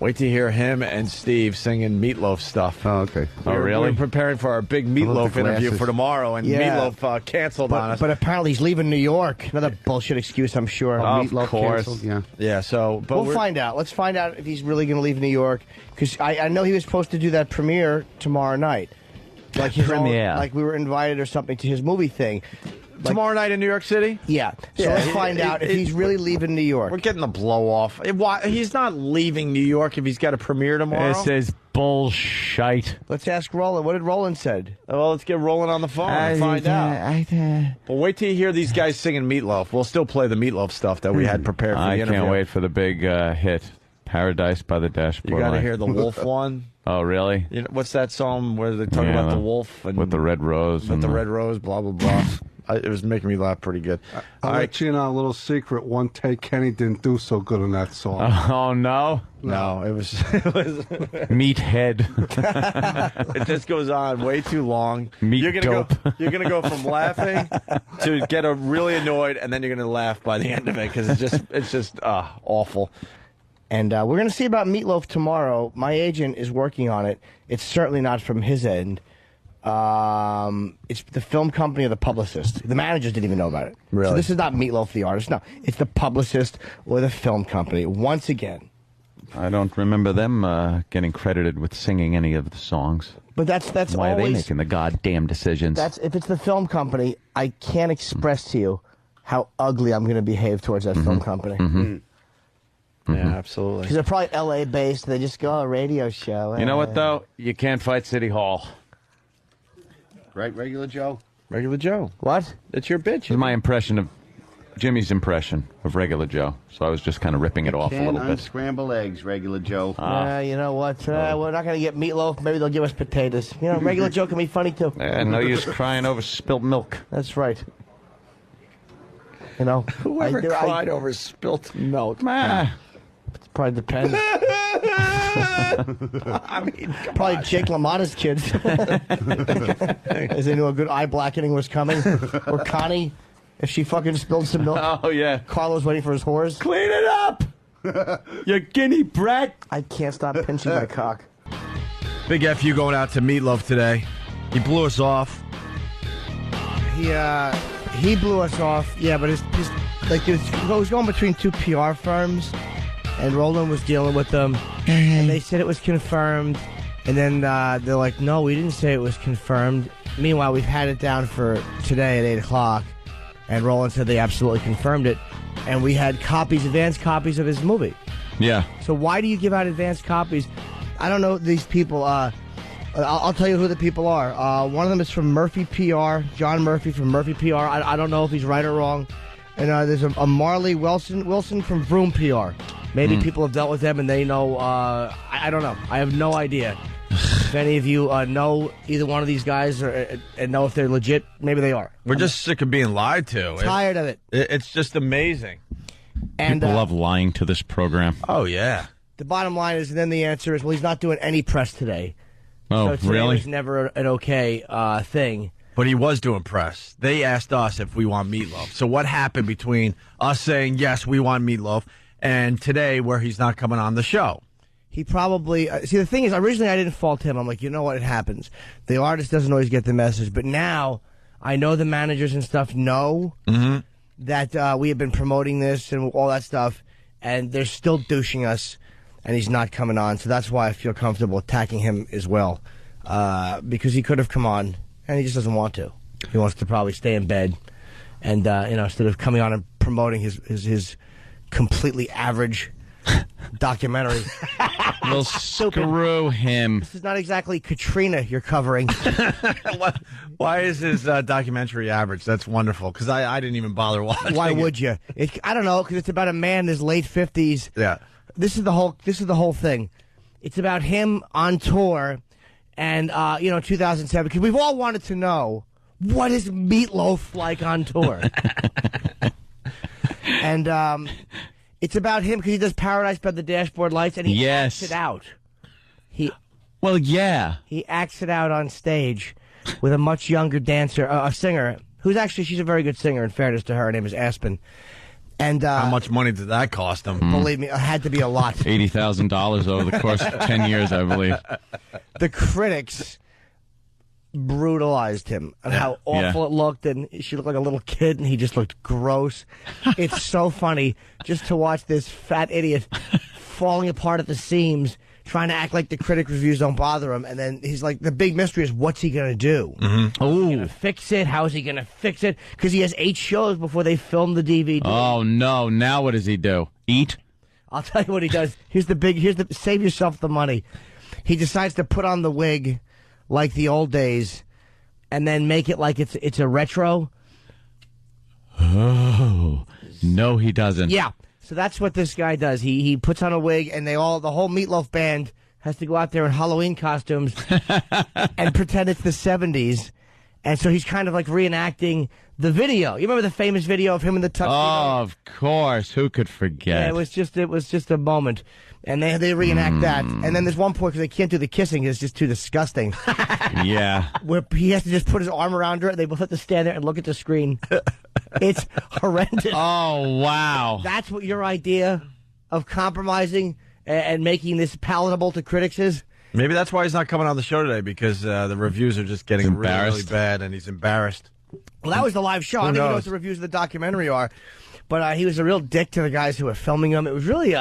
Wait to hear him and Steve singing Meatloaf stuff. Oh, okay. Oh, really? We're preparing for our big Meatloaf interview for tomorrow, and Meatloaf canceled on us. But apparently he's leaving New York. Another bullshit excuse, I'm sure. Meatloaf course. Canceled. Yeah. So, but we'll find out. Let's find out if he's really going to leave New York, because I know he was supposed to do that premiere tomorrow night, like his premiere, like we were invited or something to his movie thing. Tomorrow night in New York City? Yeah. So let's find out if he's really leaving New York. We're getting the blow off. He's not leaving New York if he's got a premiere tomorrow. This is bullshit. Let's ask Roland. What did Roland said? Well, let's get Roland on the phone and find out. But wait till you hear these guys singing Meatloaf. We'll still play the Meatloaf stuff that we had prepared for the interview. I can't wait for the big hit, Paradise by the Dashboard. You got to hear the Wolf one. Oh, really? You know, what's that song where they talk about the wolf? And with the red rose. With the red rose, blah, blah, blah. It was making me laugh pretty good. I'll let you know a little secret. One take, Kenny didn't do so good on that song. Oh, no? No, it was Meathead. It just goes on way too long. You're gonna go from laughing to get really annoyed, and then you're gonna laugh by the end of it because it's just awful. And we're gonna see about Meatloaf tomorrow. My agent is working on it. It's certainly not from his end. It's the film company or the publicist. The managers didn't even know about it. Really? So this is not Meatloaf the artist. No, it's the publicist or the film company. Once again. I don't remember them getting credited with singing any of the songs. But that's why always, are they making the goddamn decisions? If it's the film company, I can't express to you how ugly I'm going to behave towards that film company. Yeah, absolutely. Because they're probably L.A. based. They just go, radio show. You know what, though? You can't fight City Hall. Right, Regular Joe? Regular Joe. What? That's your bitch. This is my impression of Jimmy's impression of Regular Joe. So I was just kind of ripping it off a little bit. Unscramble eggs, Regular Joe. You know what? We're not going to get Meatloaf. Maybe they'll give us potatoes. You know, Regular Joe can be funny, too. No use crying over spilt milk. That's right. You know, Whoever cried over spilt milk? It probably depends. I mean, probably Jake LaMotta's kids. As they knew a good eye blackening was coming. Or Connie, if she fucking spilled some milk. Oh, yeah. Carlo's waiting for his whores. Clean it up! You guinea brat! I can't stop pinching my cock. Big FU going out to Meatloaf today. He blew us off. He blew us off. Yeah, but it was going between two PR firms. And Roland was dealing with them, and they said it was confirmed. And then they're like, no, we didn't say it was confirmed. Meanwhile, we've had it down for today at 8 o'clock, and Roland said they absolutely confirmed it. And we had advanced copies of his movie. Yeah. So why do you give out advanced copies? I don't know these people. I'll tell you who the people are. One of them is from Murphy PR, John Murphy from Murphy PR. I don't know if he's right or wrong. And there's a Marley Wilson from Vroom PR. Maybe people have dealt with them and they know. I don't know. I have no idea. If any of you know either one of these guys and know if they're legit, maybe they are. We're just sick of being lied to. Tired of it. It's just amazing. And people love lying to this program. Oh, yeah. The bottom line is, and then the answer is, well, he's not doing any press today. Oh, so today really? was never an okay thing. But he was doing press. They asked us if we want Meatloaf. So what happened between us saying, yes, we want Meatloaf, and today where he's not coming on the show? He probably... see, the thing is, originally I didn't fault him. I'm like, you know what? It happens. The artist doesn't always get the message. But now, I know the managers and stuff know that we have been promoting this and all that stuff, and they're still douching us, and he's not coming on. So that's why I feel comfortable attacking him as well. Because he could have come on, and he just doesn't want to. He wants to probably stay in bed, and instead of coming on and promoting his completely average documentary. Well, screw him. This is not exactly Katrina you're covering. Why is his documentary average? That's wonderful, because I didn't even bother watching. Why would you? I don't know, because it's about a man in his late 50s. Yeah. This is the whole thing. It's about him on tour, and 2007. Because we've all wanted to know, what is Meatloaf like on tour? And it's about him because he does Paradise by the Dashboard Lights, and he acts it out. He acts it out on stage with a much younger dancer, a singer, she's a very good singer, in fairness to her. Her name is Aspen. And How much money did that cost him? believe me, it had to be a lot. $80,000 over the course of 10 years, I believe. The critics brutalized him and how awful it looked, and she looked like a little kid, and he just looked gross. It's so funny just to watch this fat idiot falling apart at the seams, trying to act like the critic reviews don't bother him, and then he's like, the big mystery is, what's he going to do? Mm-hmm. Is he going to fix it? How is he going to fix it? Because he has 8 shows before they film the DVD. Oh, no. Now what does he do? Eat? I'll tell you what he does. Save yourself the money. He decides to put on the wig like the old days and then make it like it's a retro. Oh, no, he doesn't. Yeah. So that's what this guy does. He puts on a wig, and the whole Meatloaf band has to go out there in Halloween costumes and pretend it's the 70s. And so he's kind of like reenacting the video. You remember the famous video of him in the tuxedo? Oh, of course. Who could forget? Yeah, it was just a moment. And they reenact that. And then there's one point, because they can't do the kissing, it's just too disgusting. Yeah. Where he has to just put his arm around her, and they both have to stand there and look at the screen. It's horrendous. Oh, wow. That's what your idea of compromising and making this palatable to critics is? Maybe that's why he's not coming on the show today, because the reviews are just getting really bad, and he's embarrassed. Well, that was the live show. I don't even know what the reviews of the documentary are. But he was a real dick to the guys who were filming him. It was really...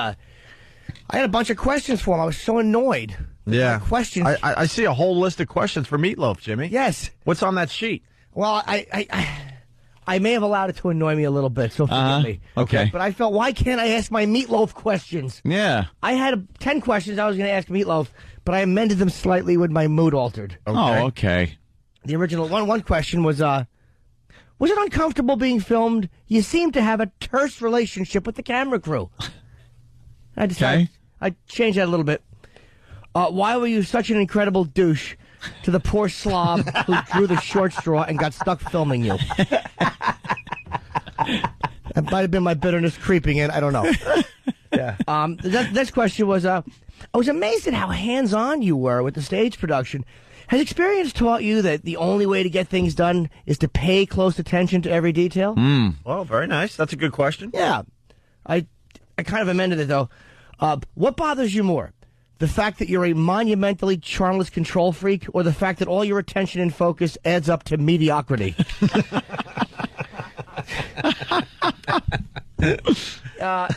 I had a bunch of questions for him. I was so annoyed. Yeah. Questions. I see a whole list of questions for Meatloaf, Jimmy. Yes. What's on that sheet? Well, I may have allowed it to annoy me a little bit, so forgive me. Okay. But I felt, why can't I ask my Meatloaf questions? Yeah. I had 10 questions I was going to ask Meatloaf, but I amended them slightly when my mood altered. Okay. Oh, okay. The original one question was it uncomfortable being filmed? You seem to have a terse relationship with the camera crew. I decided I'd change that a little bit. Why were you such an incredible douche to the poor slob who drew the short straw and got stuck filming you? That might have been my bitterness creeping in. I don't know. Yeah. The next question was, I was amazed at how hands-on you were with the stage production. Has experience taught you that the only way to get things done is to pay close attention to every detail? Well, very nice. That's a good question. Yeah. I kind of amended it, though. What bothers you more? The fact that you're a monumentally charmless control freak, or the fact that all your attention and focus adds up to mediocrity?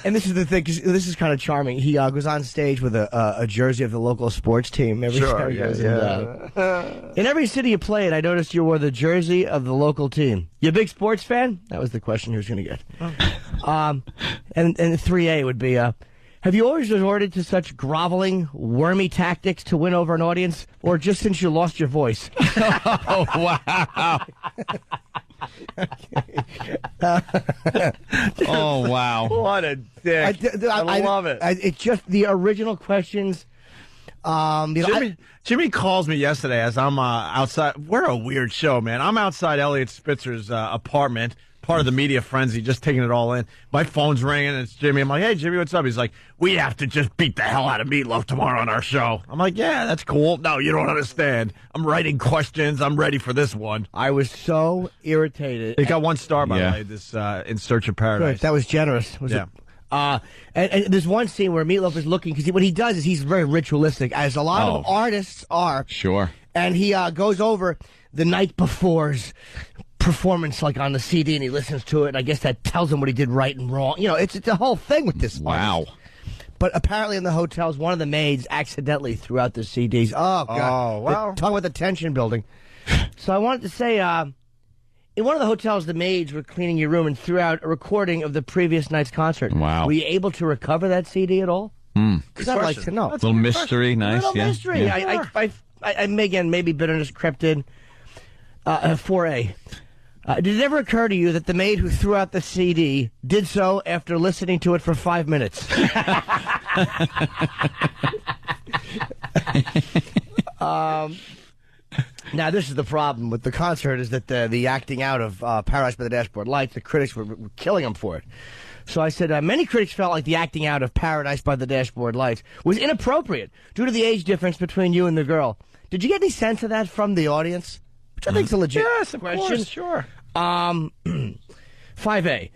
And this is the thing, 'cause this is kind of charming. He goes on stage with a jersey of the local sports team. In every city you played, I noticed you wore the jersey of the local team. You a big sports fan? That was the question he was going to get. And 3A would be, have you always resorted to such groveling, wormy tactics to win over an audience, or just since you lost your voice? Oh, wow. Oh, wow. What a dick. I love it. It's just the original questions. Jimmy calls me yesterday as I'm outside. We're a weird show, man. I'm outside Elliot Spitzer's apartment, part of the media frenzy, just taking it all in. My phone's ringing, and it's Jimmy. I'm like, hey, Jimmy, what's up? He's like, we have to just beat the hell out of Meatloaf tomorrow on our show. I'm like, yeah, that's cool. No, you don't understand. I'm writing questions. I'm ready for this one. I was so irritated. It got 1 star, by the way, this In Search of Paradise. Good. That was generous. And there's one scene where Meatloaf is looking, because what he does is he's very ritualistic, as a lot of artists are. Sure. And he goes over the night before's performance, like on the CD, and he listens to it, and I guess that tells him what he did right and wrong. You know, it's a whole thing with this. Wow. Artist. But apparently in the hotels, one of the maids accidentally threw out the CDs. Oh, God. Oh, wow. Talk about the tension building. So I wanted to say, in one of the hotels, the maids were cleaning your room and threw out a recording of the previous night's concert. Wow. Were you able to recover that CD at all? Because I'd like to know. A little mystery, nice. A little mystery. Yeah. I again, maybe bitterness crept in. 4A. Did it ever occur to you that the maid who threw out the CD did so after listening to it for 5 minutes? Now, this is the problem with the concert, is that the acting out of Paradise by the Dashboard Lights, the critics were killing him for it. So I said, many critics felt like the acting out of Paradise by the Dashboard Lights was inappropriate due to the age difference between you and the girl. Did you get any sense of that from the audience? Which I think is a legit Yes, of question. course, sure. 5A.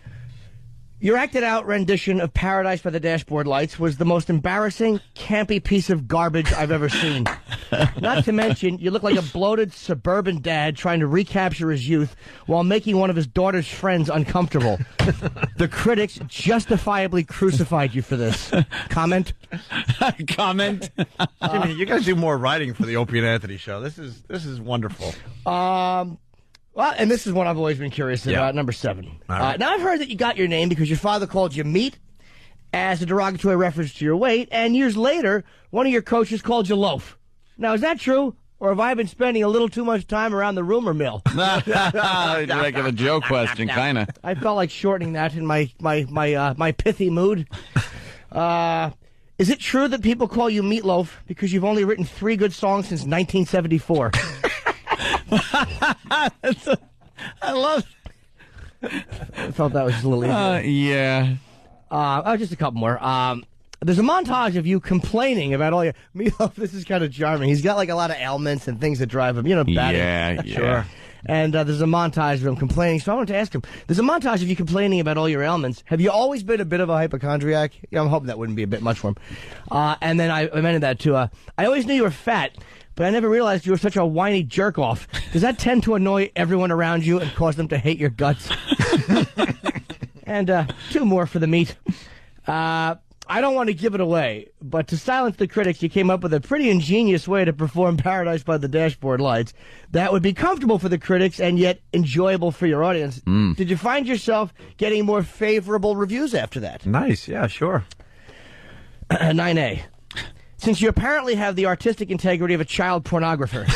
Your acted out rendition of Paradise by the Dashboard Lights was the most embarrassing, campy piece of garbage I've ever seen. Not to mention, you look like a bloated suburban dad trying to recapture his youth while making one of his daughter's friends uncomfortable. The critics justifiably crucified you for this. Comment? Comment? Jimmy, you guys do more writing for the Opie and Anthony show. This is wonderful. Well, and this is one I've always been curious about, number 7. Right. Now, I've heard that you got your name because your father called you meat as a derogatory reference to your weight, and years later, one of your coaches called you loaf. Now, is that true, or have I been spending a little too much time around the rumor mill? Regular joke question, kind of. I felt like shortening that in my pithy mood. Is it true that people call you Meatloaf because you've only written 3 good songs since 1974? I love. I felt that was just a little easier. Yeah. Just a couple more. There's a montage of you complaining about all your Meatloaf. This is kind of charming. He's got like a lot of ailments and things that drive him, batty. Yeah. Sure. And there's a montage of him complaining. So I wanted to ask him, there's a montage of you complaining about all your ailments. Have you always been a bit of a hypochondriac? Yeah, I'm hoping that wouldn't be a bit much for him. And then I amended that to, I always knew you were fat, but I never realized you were such a whiny jerk-off. Does that tend to annoy everyone around you and cause them to hate your guts? And 2 more for the meat. I don't want to give it away, but to silence the critics, you came up with a pretty ingenious way to perform Paradise by the Dashboard Lights that would be comfortable for the critics and yet enjoyable for your audience. Did you find yourself getting more favorable reviews after that? Nice. Yeah, sure. 9A. Since you apparently have the artistic integrity of a child pornographer,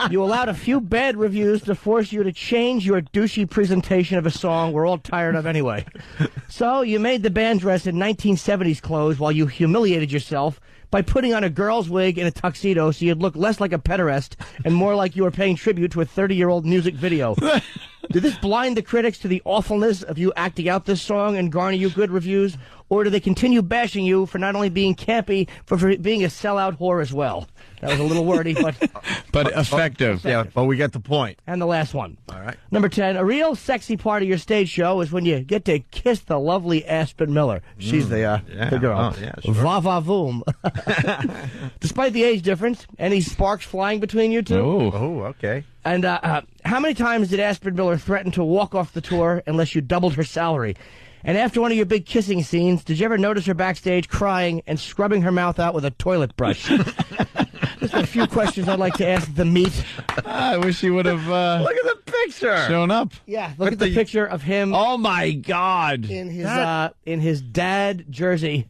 you allowed a few bad reviews to force you to change your douchey presentation of a song we're all tired of anyway. So you made the band dress in 1970s clothes while you humiliated yourself by putting on a girl's wig and a tuxedo so you'd look less like a pederast and more like you were paying tribute to a 30-year-old music video. Did this blind the critics to the awfulness of you acting out this song and garner you good reviews? Or do they continue bashing you for not only being campy, but for being a sellout whore as well? That was a little wordy, but effective. Yeah, but we get the point. And the last one. All right. Number 10, a real sexy part of your stage show is when you get to kiss the lovely Aspen Miller. She's the girl. Oh, yeah, sure. Va-va-voom. Despite the age difference, any sparks flying between you two? Oh, okay. And how many times did Aspen Miller threaten to walk off the tour unless you doubled her salary? And after one of your big kissing scenes, did you ever notice her backstage crying and scrubbing her mouth out with a toilet brush? Just a few questions I'd like to ask the meat. I wish he would have Look at the picture. shown up. Yeah, look at the picture of him Oh, my God. in his dad jersey.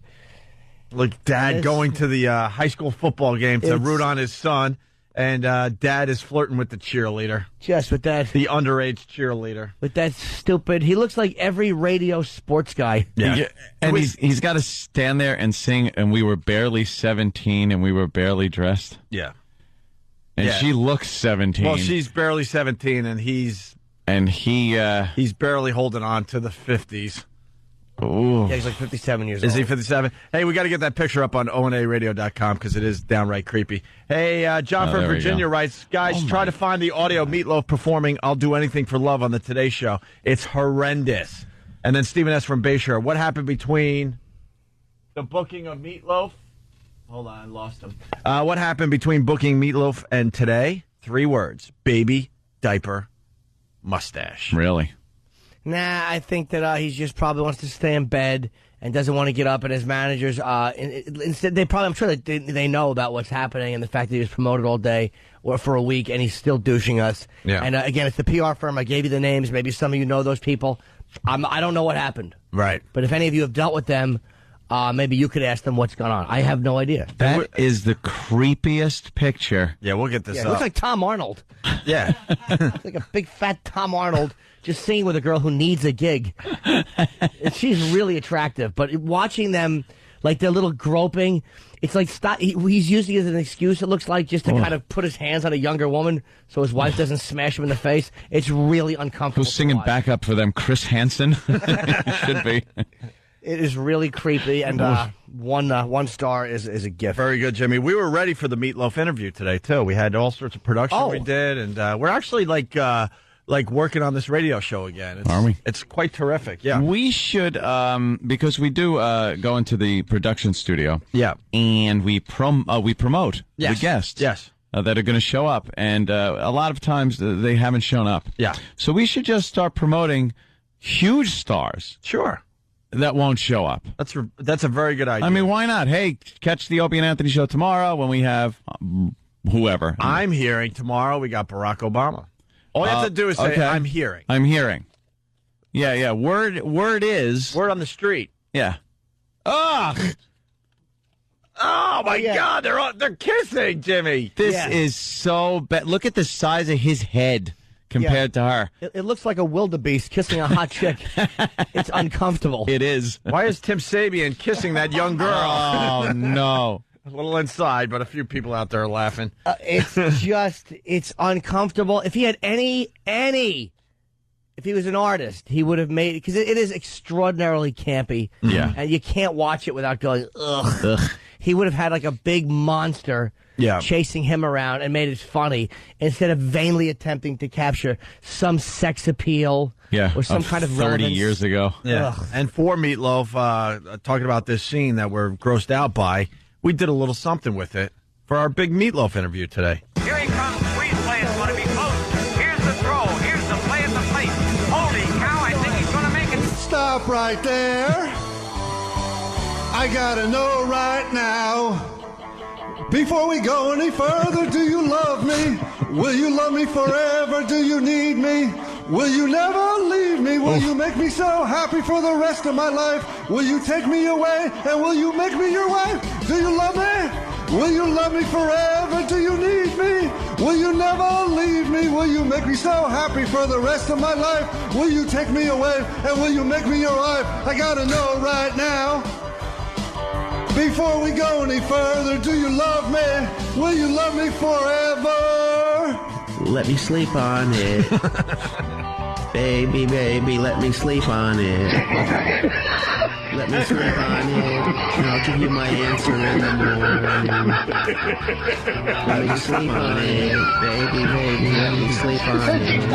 Look, Dad Yes. going to the high school football game to It's- root on his son, and Dad is flirting with the cheerleader, Just with that the underage cheerleader. stupid. He looks like every radio sports guy. Yeah. And he's got to stand there and sing, and we were barely 17, and we were barely dressed. Yeah. And Yeah. she looks 17. Well, she's barely 17, and he's barely holding on to the 50s. Ooh. Yeah, he's like 57 years Is old. he 57? Hey, we got to get that picture up on onaradio.com because it is downright creepy. Hey, John from there we Virginia go. writes, guys, try to find the audio Meatloaf performing I'll Do Anything for Love on the Today Show. It's horrendous. And then Stephen S. from Bayshore, what happened between the booking of Meatloaf? Hold on, I lost him. What happened between booking Meatloaf and today? 3 words. Baby, diaper, mustache. Really? Nah, I think that he just probably wants to stay in bed and doesn't want to get up. And his managers, instead, I'm sure that they know about what's happening and the fact that he was promoted all day or for a week and he's still douching us. Yeah. And again, it's the PR firm. I gave you the names. Maybe some of you know those people. I don't know what happened. Right. But if any of you have dealt with them, maybe you could ask them what's going on. I have no idea. That is the creepiest picture. Yeah, we'll get this Yeah, it up. looks like Tom Arnold. Yeah. It's like a big fat Tom Arnold just singing with a girl who needs a gig. She's really attractive, but watching them, like their little groping, it's like he's using it as an excuse, it looks like, just to kind of put his hands on a younger woman so his wife doesn't smash him in the face. It's really uncomfortable. Who's singing backup for them? Chris Hansen? Should be. It is really creepy, and one star is a gift. Very good, Jimmy. We were ready for the Meatloaf interview today, too. We had all sorts of production we did, and we're actually like like working on this radio show again. Are we? It's quite terrific. Yeah. We should, because we do go into the production studio. Yeah. And we promote the guests. Yes. That are going to show up, and a lot of times they haven't shown up. Yeah. So we should just start promoting huge stars. Sure. That won't show up. That's a very good idea. I mean, why not? Hey, catch the Opie and Anthony show tomorrow when we have whoever. I'm hearing tomorrow we got Barack Obama. All you have to do is say, okay. I'm hearing. I'm hearing. Yeah. Word is. Word on the street. Yeah. Oh my God! They're kissing, Jimmy. This is so bad. Look at the size of his head compared to her. It looks like a wildebeest kissing a hot chick. It's uncomfortable. It is. Why is Tim Sabian kissing that young girl? Oh no! A little inside, but a few people out there are laughing. It's uncomfortable. If he had if he was an artist, he would have made it, because it is extraordinarily campy. Yeah. And you can't watch it without going, ugh. He would have had like a big monster chasing him around and made it funny instead of vainly attempting to capture some sex appeal or some kind of 30 relevance. years ago. Yeah. Ugh. And for Meatloaf, talking about this scene that we're grossed out by, we did a little something with it for our big Meatloaf interview today. Here he comes. Squeeze play is going to be close. Here's the throw. Here's the play at the plate. Holy cow, I think he's going to make it. Stop right there. I gotta know right now. Before we go any further, do you love me? Will you love me forever? Do you need me? Will you never leave me? Will you make me so happy for the rest of my life? Will you take me away and will you make me your wife? Do you love me? Will you love me forever? Do you need me? Will you never leave me? Will you make me so happy for the rest of my life? Will you take me away and will you make me your wife? I gotta know right now. Before we go any further, do you love me? Will you love me forever? Let me sleep on it. Baby, baby, let me sleep on it. Let me sleep on it, and I'll give you my answer in the morning. Let me sleep on it. Baby, baby, let me sleep on it.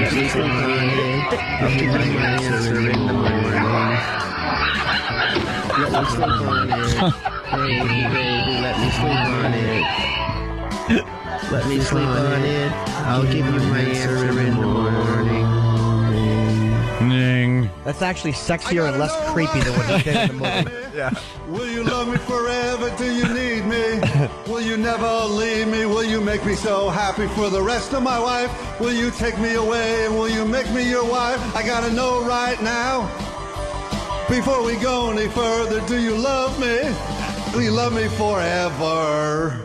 Let me sleep on it, I'll give you my answer in the morning. Let me sleep on it. Baby, baby, let me sleep on it. Let me sleep on it. I'll give you my answer in the morning. That's actually sexier and less creepy than what he did in the movie. Yeah. Will you love me forever? Do you need me? Will you never leave me? Will you make me so happy for the rest of my life? Will you take me away and will you make me your wife? I gotta know right now. Before we go any further, do you love me? Will you love me forever?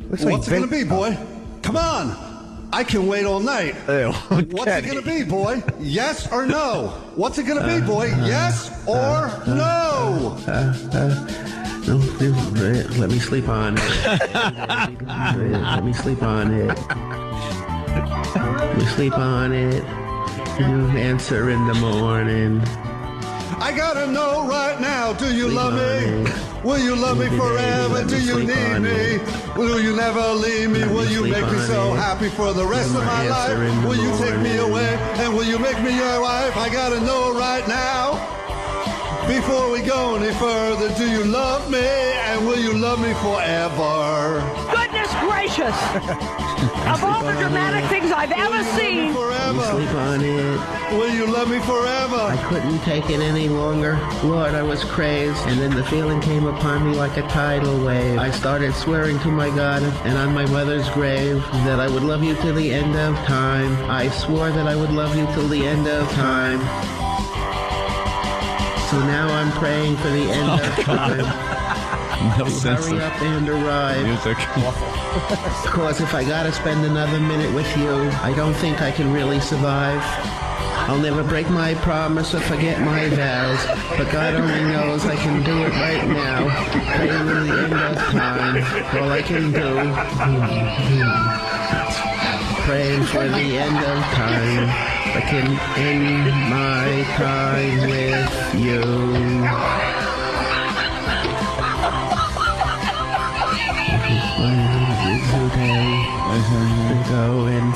What's it gonna be, boy? Come on! I can wait all night. What's it gonna be, boy? Yes or no? What's it gonna be, boy? Yes or no? Let me sleep on it. Let me sleep on it. Let me sleep on it. Answer in the morning. I gotta know right now, do you love me? Will you love me forever? Do you need me? Will you never leave me? Will you make me so happy for the rest of my life? Will you take me away and will you make me your wife? I gotta know right now. Before we go any further, do you love me and will you love me forever? Goodness gracious! Of all the dramatic things I've ever seen. Forever. Sleep on it. Will you love me forever? I couldn't take it any longer. Lord, I was crazed. And then the feeling came upon me like a tidal wave. I started swearing to my God and on my mother's grave that I would love you till the end of time. I swore that I would love you till the end of time. So now I'm praying for the end of time. No sense Hurry of up and arrive. music. Because if I gotta spend another minute with you, I don't think I can really survive. I'll never break my promise or forget my vows, but God only knows I can do it right now. Praying in the end of time, all I can do. Praying for the end of time, I can end my time with you. Going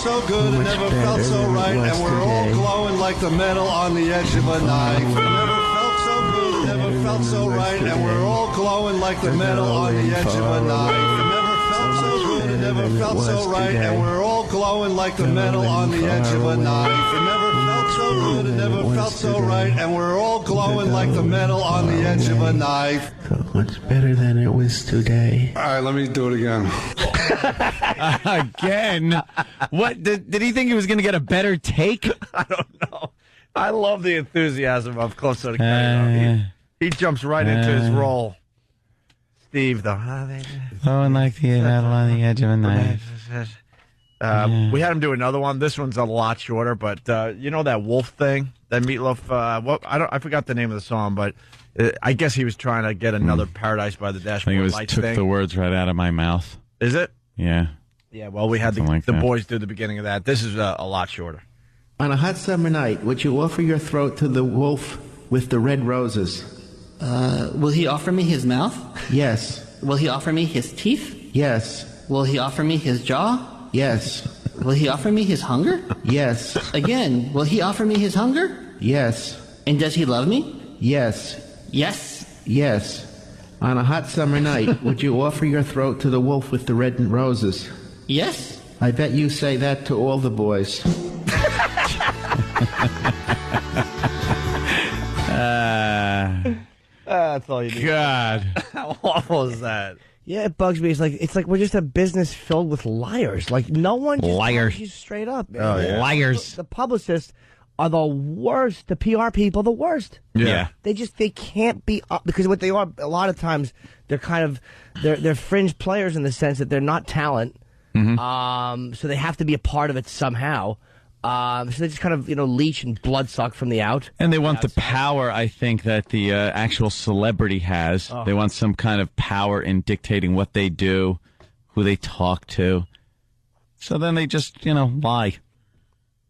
so good, it never felt so right, and we're all glowing like the metal on the edge of a knife. It never felt so good, it never felt so right, and we're all glowing like the metal on the edge of a knife. It never felt so good, it never felt so right, and we're all glowing like the metal on the edge of a knife. It never felt so good, it never felt so right, and we're all glowing like the metal on the edge of a knife. Much better than it was today. All right, let me do it again. Again? What? Did he think he was going to get a better take? I don't know. I love the enthusiasm of Closer to Cutting. He jumps right into his role. Steve, though. Blowing like the metal on the edge of a knife. We had him do another one. This one's a lot shorter, but you know that wolf thing, that Meatloaf. I forgot the name of the song, but I guess he was trying to get another Paradise by the I Dashboard think it Lights took thing. the words right out of my mouth. Is it? Yeah. Yeah. Well, we had Something like the that. boys do the beginning of that. This is a lot shorter. On a hot summer night, would you offer your throat to the wolf with the red roses? Will he offer me his mouth? Yes. Will he offer me his teeth? Yes. Will he offer me his jaw? Yes. Will he offer me his hunger? Yes. Again, will he offer me his hunger? Yes. And does he love me? Yes. Yes. Yes. On a hot summer night, would you offer your throat to the wolf with the red roses? Yes. I bet you say that to all the boys. That's all you need. God. How awful is that? Yeah, it bugs me. It's like we're just a business filled with liars. Like no one just Liars. tells you straight up. Man. Oh, yeah. Liars. The publicists are the worst. The PR people, the worst. Yeah. They can't be up because what they are a lot of times they're kind of they're fringe players in the sense that they're not talent. So they have to be a part of it somehow. So they just kind of leech and bloodsuck from the out. And they want the power, I think, that the actual celebrity has. Oh. They want some kind of power in dictating what they do, who they talk to. So then they just, lie.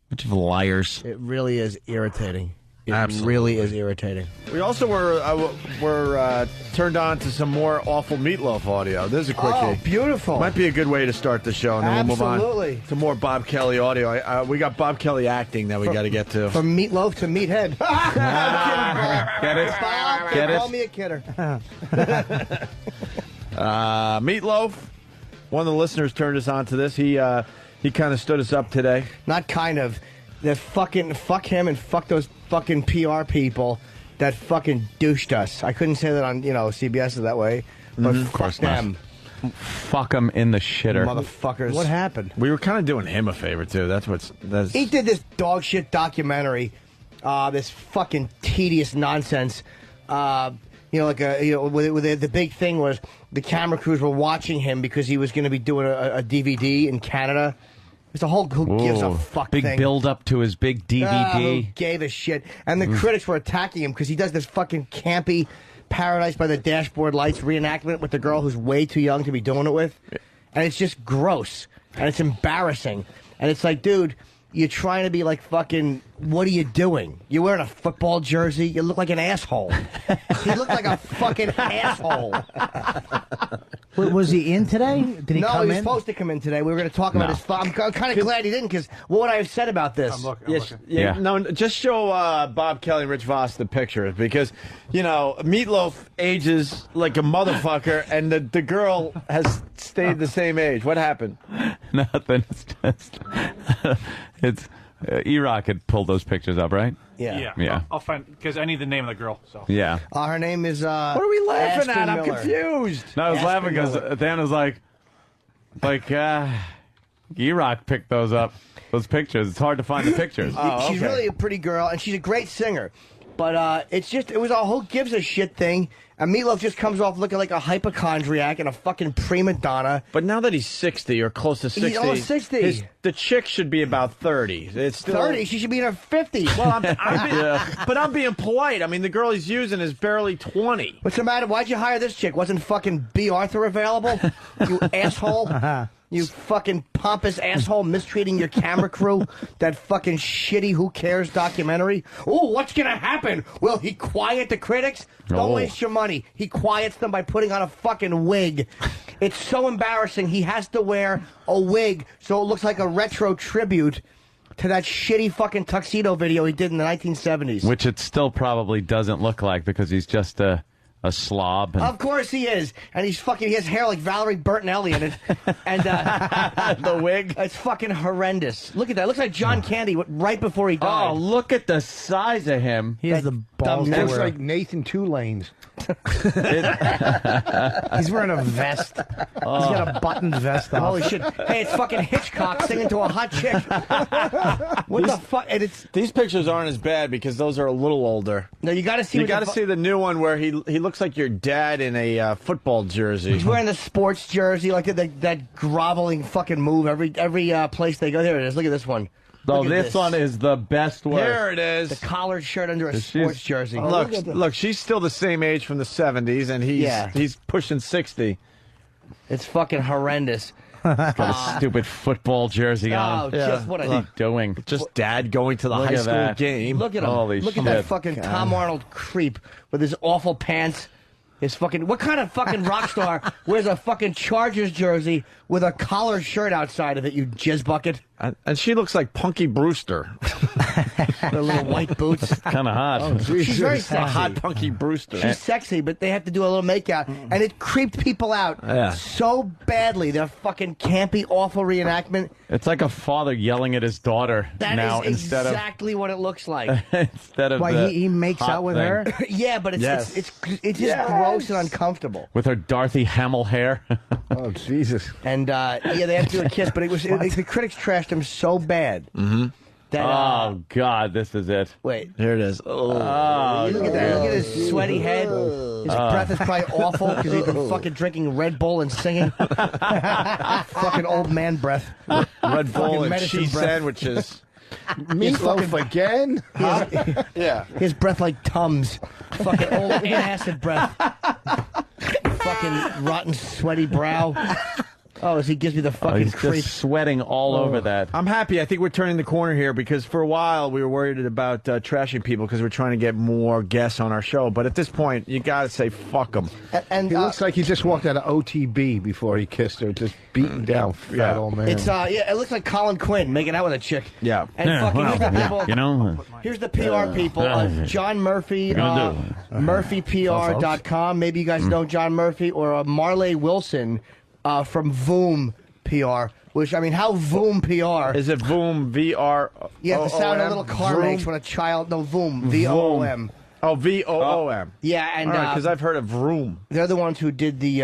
Bunch of liars. It really is irritating. It Absolutely. really is irritating. We also were turned on to some more awful Meatloaf audio. This is a quickie. Oh, beautiful. Might be a good way to start the show, and then we'll move Absolutely. on to more Bob Kelly audio. We got Bob Kelly acting that we got to get to. From Meatloaf to Meathead. Get it? Bob, Get it? call me a kidder. Meatloaf, one of the listeners turned us on to this. He kind of stood us up today. Not kind of. They're fuck him and fuck those fucking PR people that fucking douched us. I couldn't say that on, CBS that way, but fuck course not. them. Fuck them in the shitter. Motherfuckers. What happened? We were kind of doing him a favor, too. He did this dog shit documentary, this fucking tedious nonsense. The big thing was the camera crews were watching him because he was going to be doing a DVD in Canada. It's a whole who gives a fuck Big thing. build up to his big DVD. Who gave a shit? And the critics were attacking him because he does this fucking campy Paradise by the Dashboard Lights reenactment with the girl who's way too young to be doing it with. And it's just gross. And it's embarrassing. And it's like, dude, you're trying to be like fucking, what are you doing? You're wearing a football jersey. You look like an asshole. He looked like a fucking asshole. Was he in today? Did he No, come he was in? supposed to come in today. We were going to talk about his. I'm kind of glad he didn't, because what would I have said about this? Yeah. No, just show Bob Kelly and Rich Voss the pictures because, Meatloaf ages like a motherfucker and the girl has stayed the same age. What happened? Nothing. It's E-Rock had pulled those pictures up, right? Yeah. Yeah. I'll find because I need the name of the girl. So Yeah. Her name is. What are we laughing Aston at? I'm Miller. confused. No, I was Aston laughing because Miller. Dan was like, E-Rock picked those up, those pictures. It's hard to find the pictures. She's really a pretty girl, and she's a great singer. But it was a whole gives a shit thing. And Meatloaf just comes off looking like a hypochondriac and a fucking prima donna. But now that he's 60 or close to 60, He's almost 60. The chick should be about 30. It's still 30? She should be in her 50s. Well, but I'm being polite. I mean, the girl he's using is barely 20. What's the matter? Why'd you hire this chick? Wasn't fucking B. Arthur available? You asshole. You fucking pompous asshole mistreating your camera crew. That fucking shitty Who Cares documentary. Oh, what's gonna happen? Will he quiet the critics? Don't waste your money. He quiets them by putting on a fucking wig. It's so embarrassing. He has to wear a wig so it looks like a retro tribute to that shitty fucking tuxedo video he did in the 1970s. Which it still probably doesn't look like because he's just a slob. Of course he is. And he has hair like Valerie Bertinelli in it. And the wig. It's fucking horrendous. Look at that. It looks like John Candy right before he died. Oh, look at the size of him. He has the balls. It looks like Nathan Two Lanes. He's wearing a vest. He's got a buttoned vest on. Holy shit. Hey, it's fucking Hitchcock singing to a hot chick. What the fuck? And these pictures aren't as bad because those are a little older. No, you got to see. You got to see the new one where he looks like your dad in a football jersey. He's wearing the sports jersey, like that groveling fucking move every place they go. There it is. Look at this one. Oh, this one is the best one. Here it is. The collared shirt under a sports jersey. Look, she's still the same age from the 70s, and he's pushing 60. It's fucking horrendous. Got a stupid football jersey on. Just what What's he doing? Just dad going to the Look high at school that. game. Look at him. Holy Look shit. at that fucking Tom Arnold creep with his awful pants. His fucking what kind of fucking rock star wears a fucking Chargers jersey with a collared shirt outside of it? You jizz bucket. And she looks like Punky Brewster. The little white boots. Kind of hot. She's very sexy. A hot Punky Brewster. She's sexy, but they have to do a little makeout, and it creeped people out so badly. Their fucking campy, awful reenactment. It's like a father yelling at his daughter That now is instead exactly what it looks like. of instead of Why the he makes hot out with thing. her? Yeah, but it's just gross and uncomfortable. With her Dorothy Hamill hair. Oh, Jesus. And they have to do a kiss, but the critics trashed him so bad. Mm-hmm. That, Oh, God, this is it. wait. Here it is. Look at that. Look at his sweaty head. His breath is probably awful because he's been fucking drinking Red Bull and singing. Fucking old man breath. Red Bull and medicine cheese breath. sandwiches. Meatloaf again? Yeah. His breath like Tums. Fucking old antacid breath. Fucking rotten, sweaty brow. Oh, as he gives me the fucking He's creep. just sweating all over that. I'm happy. I think we're turning the corner here because for a while we were worried about trashing people because we're trying to get more guests on our show. But at this point, you got to say fuck them. And He looks like he just walked out of OTB before he kissed her, just beaten down, fat old man. it's it looks like Colin Quinn making out with a chick. Yeah. And fucking here's the people. You know, Here's the PR people. John Murphy, gonna MurphyPR.com. Maybe you guys know John Murphy or Marley Wilson from Voom PR. Which, I mean, how Voom PR? Is it Voom, V-R? Yeah, the sound a little car makes when a child... No, Voom, V-O-O-M. Oh, V-O-O-M. Yeah, and... because I've heard of Vroom. they're the ones who did the...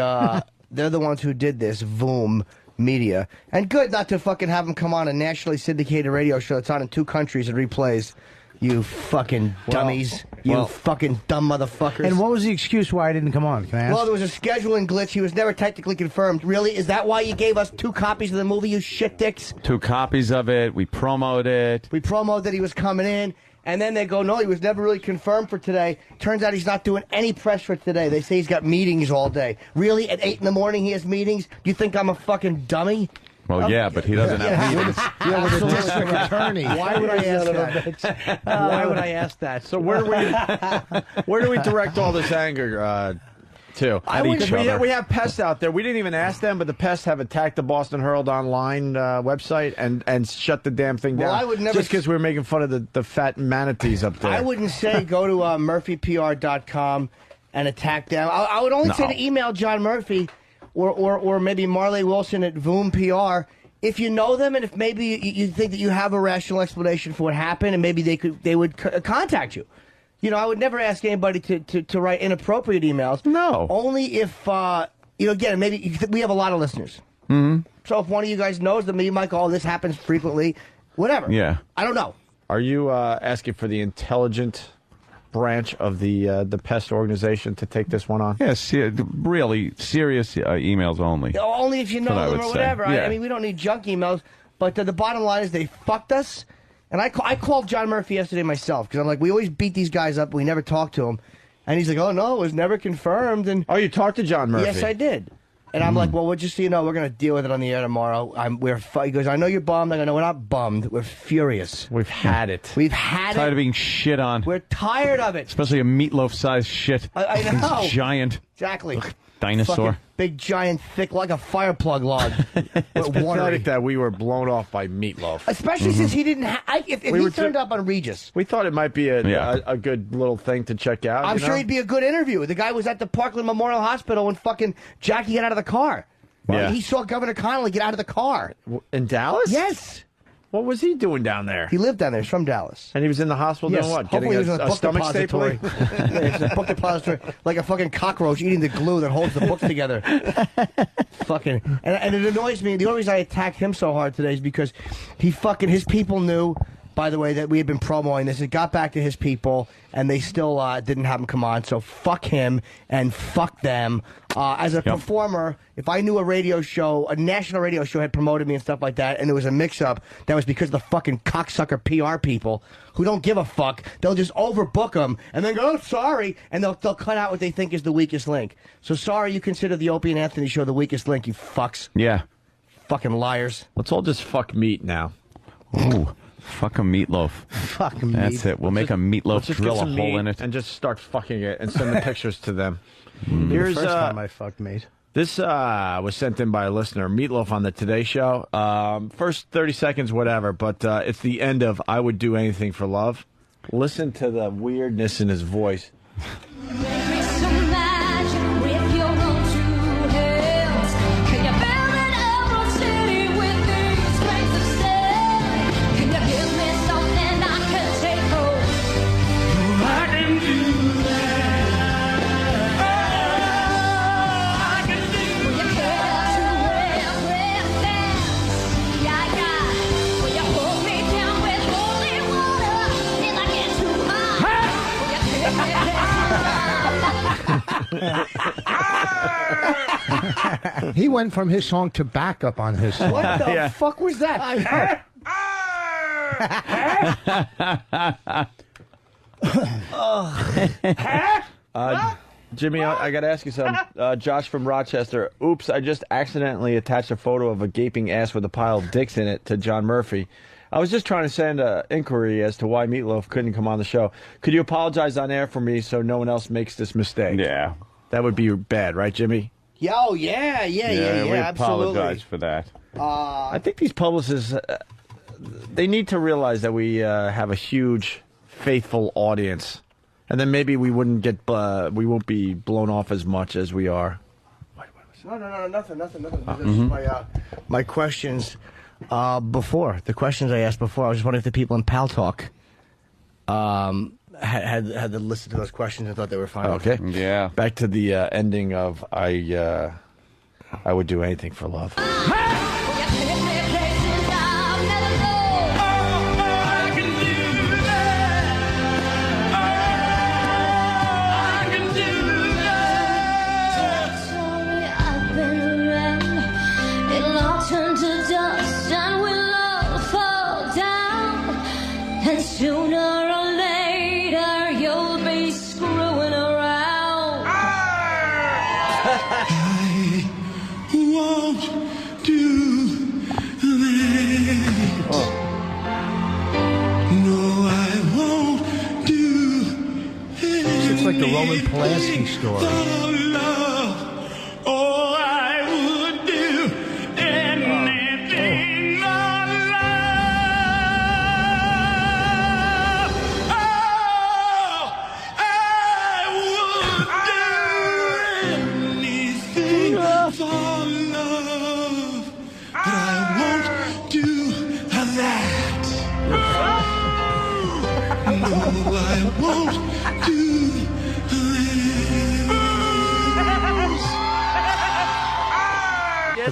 they're the ones who did this, Voom Media. And good not to fucking have them come on a nationally syndicated radio show that's on in 2 countries and replays. You fucking dummies. You fucking dumb motherfuckers. And what was the excuse why I didn't come on? Can I ask? Well, there was a scheduling glitch. He was never technically confirmed. Really? Is that why you gave us 2 copies of the movie, you shit dicks? 2 copies of it. We promoted it. We promoted that he was coming in, and then they go, no, he was never really confirmed for today. Turns out he's not doing any press for today. They say he's got meetings all day. Really? At 8 in the morning he has meetings? Do you think I'm a fucking dummy? Well, yeah, but he doesn't have meetings. Yeah, with a district attorney. Why would I ask that? Why would I ask that? So where do we direct all this anger to? each other. We have pests out there. We didn't even ask them, but the pests have attacked the Boston Herald online website and shut the damn thing down. Well, I would never just because we were making fun of the fat manatees up there. I wouldn't say go to MurphyPR.com and attack them. I would only say to email John Murphy or maybe Marley Wilson at Voom PR. If you know them and if maybe you think that you have a rational explanation for what happened and maybe they would contact you. You know, I would never ask anybody to write inappropriate emails. No. Only if, again, maybe we have a lot of listeners. Mm-hmm. So if one of you guys knows them, you might go, oh, this happens frequently. Whatever. Yeah. I don't know. Are you asking for the intelligent branch of the pest organization to take this one on? Yes, really serious emails only. Only if you know That's what I them would or say. whatever. Yeah. I mean, we don't need junk emails. But the bottom line is they fucked us. And I called John Murphy yesterday myself because I'm like, we always beat these guys up. But we never talk to them. And he's like, oh, no, it was never confirmed. And Oh, you talked to John Murphy? yes, I did. And I'm like, well, just so you know, we're going to deal with it on the air tomorrow. He goes, I know you're bummed. I go, no, we're not bummed. We're furious. We've had it. We've had Tired it. of being shit on. We're tired of it. Especially a meatloaf-sized shit. I know. It's giant. Exactly. Dinosaur. Fucking big, giant, thick, like a fire plug log. It's pathetic that we were blown off by Meatloaf. Especially since he didn't if he turned up on Regis. We thought it might be a good little thing to check out. I'm sure he'd be a good interview. The guy was at the Parkland Memorial Hospital when fucking Jackie got out of the car. Yeah. He saw Governor Connolly get out of the car. In Dallas? Yes. What was he doing down there? He lived down there. He's from Dallas. And he was in the hospital doing what? Hopefully Getting he was in a book stomach depository. stapling? It's a book depository, like a fucking cockroach eating the glue that holds the books together. Fucking, and it annoys me. The only reason I attacked him so hard today is because his people knew, by the way, that we had been promoting this. It got back to his people, and they still didn't have him come on. So fuck him and fuck them. As a performer, if I knew a national radio show had promoted me and stuff like that, and there was a mix-up, that was because of the fucking cocksucker PR people who don't give a fuck. They'll just overbook them and then go, oh, sorry, and they'll cut out what they think is the weakest link. So sorry you consider the Opie and Anthony show the weakest link, you fucks. Yeah. Fucking liars. Let's all just fuck meat now. Ooh. Fuck a meatloaf. Fuck meat. That's it. We'll make a meatloaf, Let's just drill get a some hole meat in it. and just start fucking it and send the pictures to them. Here's the first time I fucked meat. This was sent in by a listener, Meatloaf on the Today Show. First 30 seconds, whatever, but it's the end of I Would Do Anything for Love. Listen to the weirdness in his voice. He went from his song to backup on his song. What the fuck was that? Jimmy, I got to ask you something. Josh from Rochester. Oops, I just accidentally attached a photo of a gaping ass with a pile of dicks in it to John Murphy. I was just trying to send an inquiry as to why Meatloaf couldn't come on the show. Could you apologize on air for me so no one else makes this mistake? Yeah. That would be bad, right, Jimmy? Yo, yeah, We absolutely. apologize for that. I think these publicists, they need to realize that we have a huge, faithful audience. And then maybe we wouldn't we won't be blown off as much as we are. No, nothing. This is my questions before. The questions I asked before, I was just wondering if the people in Pal Talk had to listen to those questions and thought they were fine. Okay. Yeah. Back to the ending of I Would Do Anything for Love. Sooner or later, you'll be screwing around. I won't do that. No, I won't do it. It's like the Roman Polanski story. For love. Oh, I would do anything for love. Oh, I would do anything for love. But I won't do that. No, I won't do that.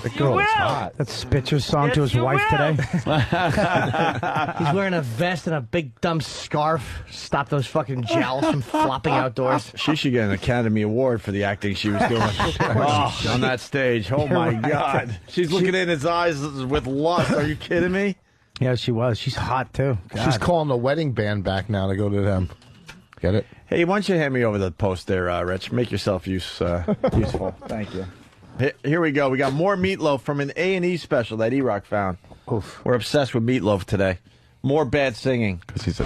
The girl is hot. That's Spitzer's song to his wife today. He's wearing a vest and a big dumb scarf. Stop those fucking jowls from flopping outdoors. She should get an Academy Award for the acting she was doing on that stage. Oh, my God. She's looking in his eyes with lust. Are you kidding me? Yeah, she was. She's hot, too. She's calling the wedding band back now to go to them. Get it? Hey, why don't you hand me over the post there, Rich? Make yourself useful. Thank you. Here we go. We got more Meatloaf from an A&E special that E-Rock found. Oof. We're obsessed with Meatloaf today. More bad singing. Because he's a...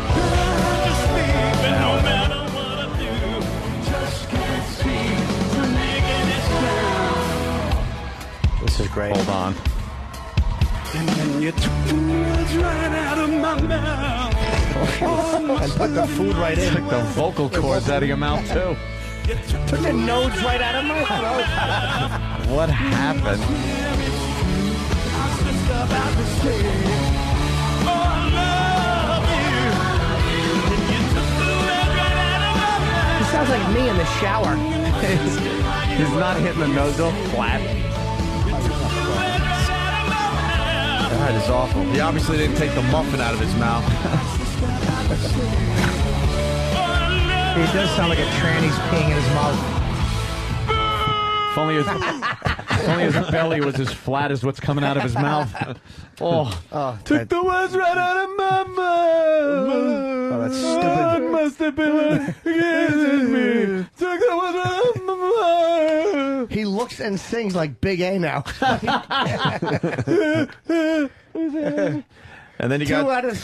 This is great. Hold on. And then you took the words right out of my mouth. And put the food right in. Took the vocal cords out of your mouth, too. Took the nodes right out of my throat. What happened? He sounds like me in the shower. He's not hitting the nose though. Flat. That is awful. He obviously didn't take the muffin out of his mouth. He does sound like a tranny's peeing in his mouth. If only his belly was as flat as what's coming out of his mouth. Took the words right out of my mouth. Oh, that's stupid. Must have been kissing me. Took the words right out of my mouth. He looks and sings like Big A now. And then you Two got out of